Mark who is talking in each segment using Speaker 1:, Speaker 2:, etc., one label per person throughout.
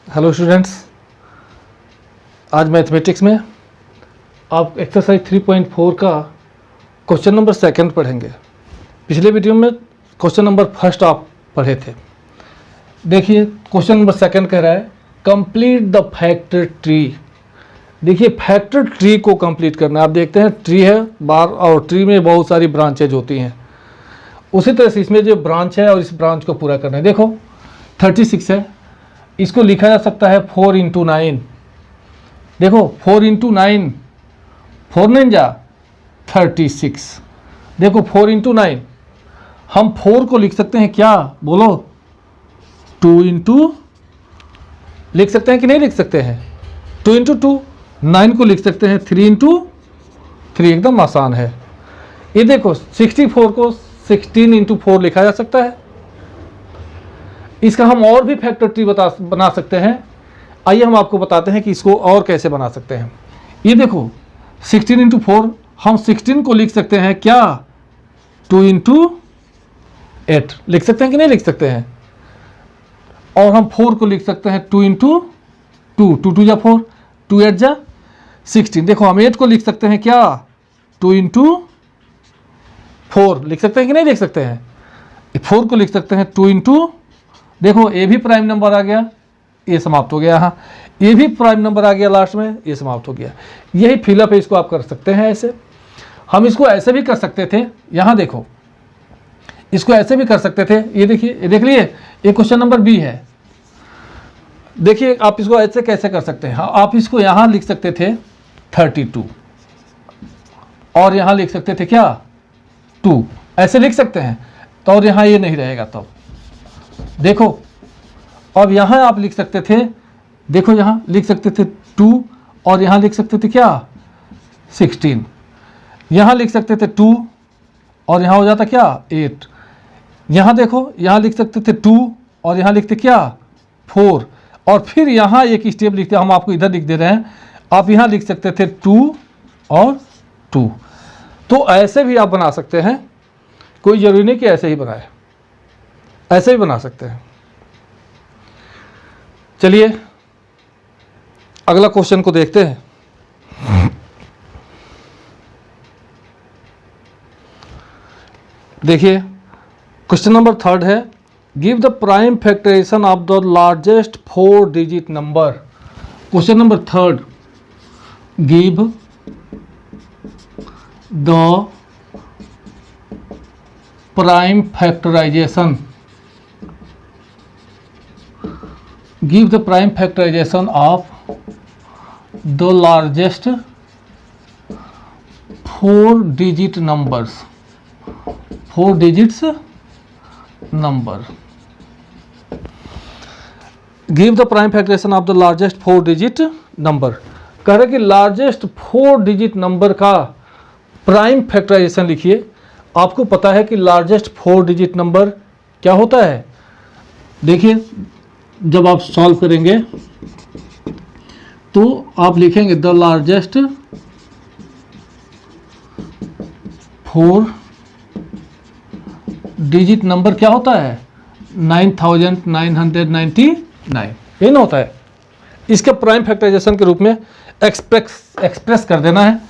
Speaker 1: Hello students, आज mathematics में आप एक्सरसाइज 3.4 का क्वेश्चन नंबर सेकंड पढ़ेंगे। पिछले वीडियो में क्वेश्चन नंबर फर्स्ट आप पढ़े थे। देखिए क्वेश्चन नंबर सेकंड कह रहा है कंप्लीट द फैक्टर ट्री। देखिए फैक्टर ट्री को कंप्लीट करना है। आप देखते हैं ट्री है बार और ट्री में बहुत सारी ब्रांचेज होती हैं। उसी तरह से इसमें जो ब्रांच है और इस ब्रांच को पूरा करना है। देखो 36 है, इसको लिखा जा सकता है 4 इंटू 9। देखो 4 इंटू 9, 4 9 जा 36। देखो 4 इंटू 9, हम 4 को लिख सकते हैं क्या बोलो 2 इंटू, लिख सकते हैं कि नहीं लिख सकते हैं 2 इंटू 2। 9 को लिख सकते हैं 3 इंटू 3, एकदम आसान है। ये देखो 64 को 16 इंटू 4 लिखा जा सकता है। इसका हम और भी फैक्टर ट्री बना सकते हैं। आइए हम आपको बताते हैं कि इसको और कैसे बना सकते हैं। ये देखो 16 इंटू 4, हम 16 को लिख सकते हैं क्या 2 इंटू 8, लिख सकते हैं कि नहीं लिख सकते हैं। और हम 4 को लिख सकते हैं 2 इंटू 2, 2 2 जा 4, 2 8 जा 16। देखो हम 8 को लिख सकते हैं क्या 2 इंटू 4, लिख सकते हैं कि नहीं लिख सकते हैं। 4 को लिख सकते हैं 2 इंटू, देखो ए भी प्राइम नंबर आ गया, ये समाप्त हो गया। यहाँ ये भी प्राइम नंबर आ गया लास्ट में, ये समाप्त हो गया। यही फिलअप है, इसको आप कर सकते हैं ऐसे। हम इसको ऐसे भी कर सकते थे, यहाँ देखो इसको ऐसे भी कर सकते थे। ये देखिए, ये देख लिए, ये क्वेश्चन नंबर बी है। देखिए आप इसको ऐसे कैसे कर सकते हैं। आप इसको यहाँ लिख सकते थे 32 और यहाँ लिख सकते थे क्या 2, ऐसे लिख सकते हैं तो, और यहाँ ये नहीं रहेगा तब। देखो अब यहाँ आप लिख सकते थे, देखो यहाँ लिख सकते थे 2 और यहाँ लिख सकते थे क्या 16। यहाँ लिख सकते थे 2 और यहाँ हो जाता क्या 8। यहाँ देखो यहाँ लिख सकते थे 2 और यहाँ लिखते क्या 4। और फिर यहाँ एक स्टेप लिखते, हम आपको इधर लिख दे रहे हैं, आप यहाँ लिख सकते थे 2 और 2। तो ऐसे भी आप बना सकते हैं, कोई ज़रूरी नहीं कि ऐसे ही बनाए, ऐसे ही बना सकते हैं। चलिए अगला क्वेश्चन को देखते हैं। देखिए क्वेश्चन नंबर थर्ड है give the prime factorisation of the largest 4 digit number. Question number third, give the prime factorisation, give the prime factorization of the largest 4 digit numbers, 4 digits number। give the prime factorization of the largest 4 digit number। कह रहे कि largest 4 digit number का prime factorisation लिखिए। आपको पता है कि largest 4 digit number क्या होता है। देखिए जब आप सॉल्व करेंगे तो आप लिखेंगे द लार्जेस्ट 4 डिजिट नंबर क्या होता है 9999, ये ना होता है। इसके प्राइम फैक्टराइजेशन के रूप में एक्सप्रेस कर देना है।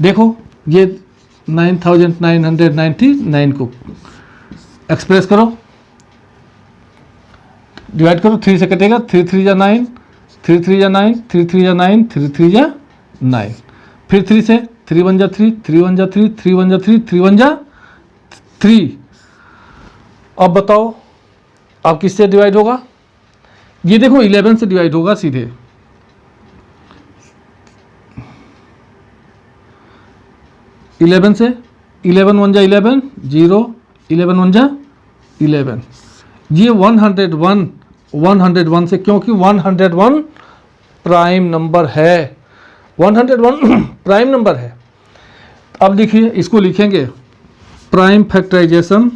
Speaker 1: देखो ये 9999 को एक्सप्रेस करो, डिवाइड करो, 3 से कटेगा, 3 3 जा 9, 3 3 जा 9, 3 3 जा 9, 3 3 जा 9, फिर 3 से 3 1 जा 3, 3 1 जा 3, 3 1 जा 3, 3 1 जा 3। अब बताओ अब किससे डिवाइड होगा। ये देखो 11 से डिवाइड होगा सीधे। इलेवन से 11 1 जा 11, 0, 11 1 जा 11। ये 101 से, क्योंकि 101 प्राइम नंबर है, 101 प्राइम नंबर है। अब लिखिए, इसको लिखेंगे prime factorisation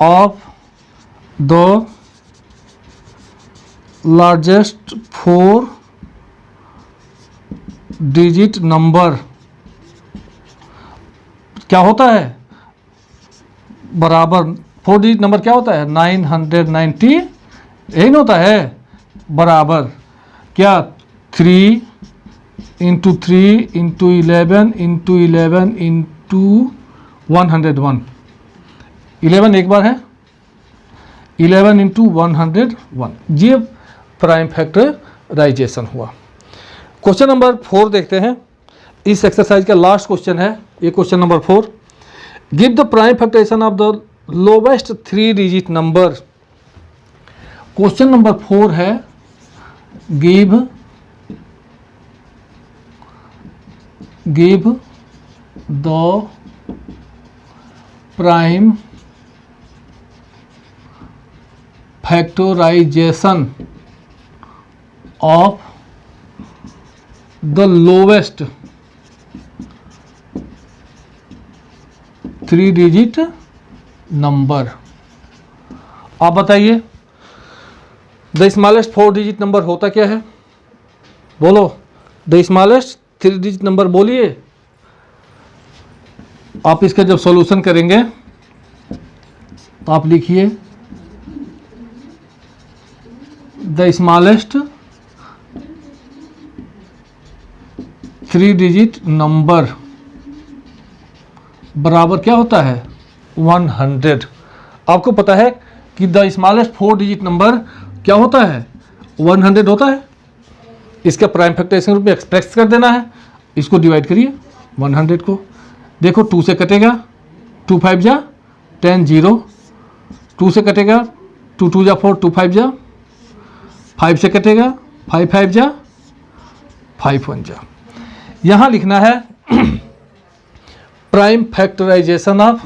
Speaker 1: of the largest 4 digit number क्या होता है, बराबर 4 डिजिट नंबर क्या होता है 990, यही ना होता है, बराबर क्या 3 इंटू 3 इंटू 11 इंटू 11 इंटू 101, 11 एक बार है, 11 इंटू 101, ये प्राइम फैक्टराइजेशन हुआ। क्वेश्चन नंबर 4 देखते हैं, इस एक्सरसाइज का लास्ट क्वेश्चन है ये, question number 4। Give the prime factorisation of the lowest 3 digit number. Question number 4 है, give the prime factorisation of the lowest 3 digit number. आप बताइए द स्मॉलेस्ट 4 डिजिट नंबर होता क्या है, बोलो, द स्मॉलेस्ट 3 डिजिट नंबर बोलिए। आप इसका जब सॉल्यूशन करेंगे तो आप लिखिए द स्मॉलेस्ट 3 डिजिट नंबर बराबर क्या होता है 100। आपको पता है कि द स्मॉलेस्ट 4 डिजिट नंबर क्या होता है 100 होता है। इसका प्राइम फैक्टराइजेशन रूप में एक्सप्रेस कर देना है, इसको डिवाइड करिए 100 को, देखो 2 से कटेगा 2 5 जा 10 0, 2 से कटेगा 2 2 जा 4, 2 5 जा 5 से कटेगा 5 5 जा 5 1 जा। यहाँ लिखना है prime factorisation of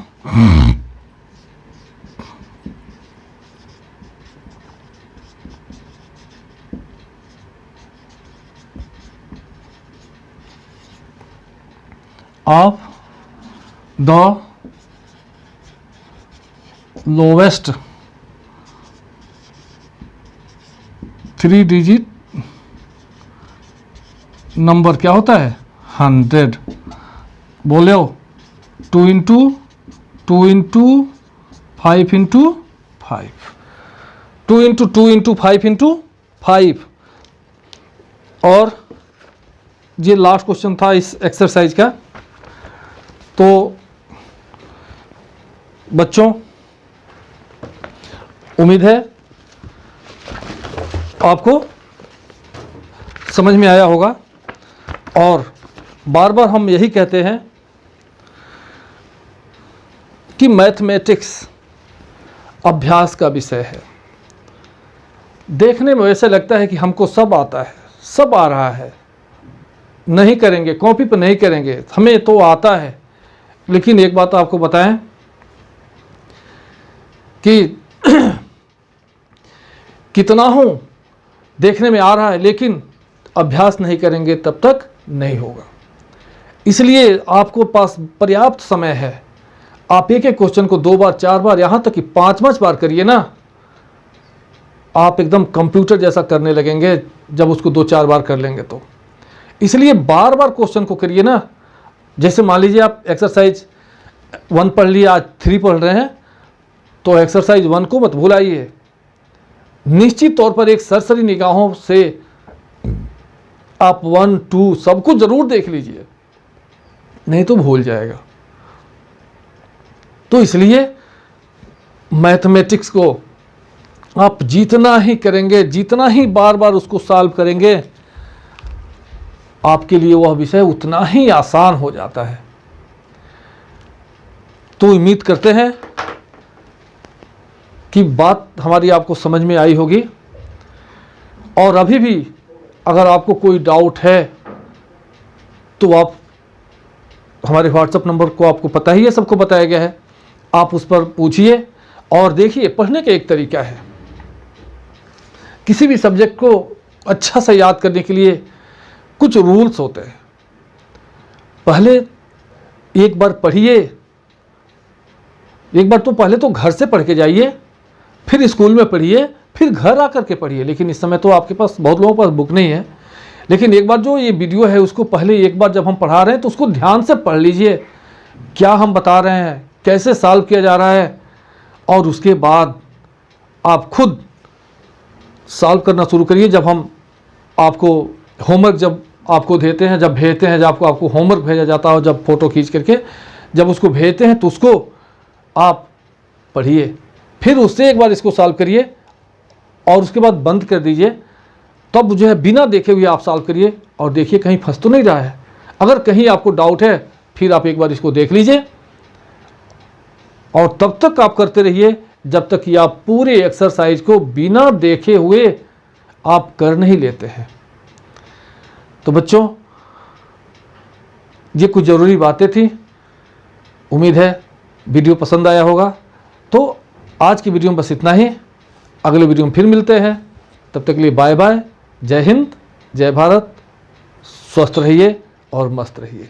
Speaker 1: the lowest 3 digit number क्या होता है 100। बोले हो 2 into 2 into 5 into 5, 2 into 2 into 5 into 5। और ये लास्ट क्वेश्चन था इस एक्सरसाइज का। तो बच्चों उम्मीद है आपको समझ में आया होगा, और बार बार हम यही कहते हैं कि मैथमेटिक्स अभ्यास का विषय है। देखने में वैसे लगता है कि हमको सब आता है, सब आ रहा है, नहीं करेंगे, कॉपी पर नहीं करेंगे, हमें तो आता है। लेकिन एक बात आपको बताएं कि कितना हो देखने में आ रहा है, लेकिन अभ्यास नहीं करेंगे तब तक नहीं होगा। इसलिए आपको पास पर्याप्त समय है, आप एक एक क्वेश्चन को 2 बार 4 बार यहाँ तक कि 5 बार करिए ना, आप एकदम कंप्यूटर जैसा करने लगेंगे जब उसको 2-4 बार कर लेंगे तो। इसलिए बार बार क्वेश्चन को करिए ना। जैसे मान लीजिए आप एक्सरसाइज 1 पढ़ लिए, आज 3 पढ़ रहे हैं, तो एक्सरसाइज 1 को मत भुलाइए। निश्चित तौर पर एक सरसरी निगाहों से आप 1 2 सब कुछ जरूर देख लीजिए, नहीं तो भूल जाएगा। तो इसलिए मैथमेटिक्स को आप जितना ही करेंगे, जितना ही बार बार उसको सॉल्व करेंगे, आपके लिए वह विषय उतना ही आसान हो जाता है। तो उम्मीद करते हैं कि बात हमारी आपको समझ में आई होगी। और अभी भी अगर आपको कोई डाउट है तो आप हमारे व्हाट्सएप नंबर को आपको पता ही है, सबको बताया गया है, आप उस पर पूछिए। और देखिए, पढ़ने का एक तरीका है, किसी भी सब्जेक्ट को अच्छा से याद करने के लिए कुछ रूल्स होते हैं। पहले एक बार पढ़िए, एक बार तो पहले तो घर से पढ़ के जाइए, फिर स्कूल में पढ़िए, फिर घर आकर के पढ़िए। लेकिन इस समय तो आपके पास, बहुत लोगों के पास बुक नहीं है, लेकिन एक बार जो ये वीडियो है उसको पहले एक बार जब हम पढ़ा रहे हैं तो उसको ध्यान से पढ़ लीजिए, क्या हम बता रहे हैं, कैसे सॉल्व किया जा रहा है, और उसके बाद आप खुद सॉल्व करना शुरू करिए। जब हम आपको होमवर्क जब आपको देते हैं, जब भेजते हैं, जब आपको होमवर्क भेजा जाता हो, जब फ़ोटो खींच करके जब उसको भेजते हैं, तो उसको आप पढ़िए, फिर उससे एक बार इसको सॉल्व करिए और उसके बाद बंद कर दीजिए। तब जो है बिना देखे हुए आप सॉल्व करिए और देखिए कहीं फंस तो नहीं रहा है। अगर कहीं आपको डाउट है, फिर आप एक बार इसको देख लीजिए और तब तक आप करते रहिए जब तक कि आप पूरे एक्सरसाइज को बिना देखे हुए आप कर नहीं लेते हैं। तो बच्चों, ये कुछ ज़रूरी बातें थी। उम्मीद है वीडियो पसंद आया होगा। तो आज की वीडियो में बस इतना ही। अगले वीडियो में फिर मिलते हैं। तब तक के लिए बाय बाय। जय हिंद, जय भारत। स्वस्थ रहिए और मस्त रहिए।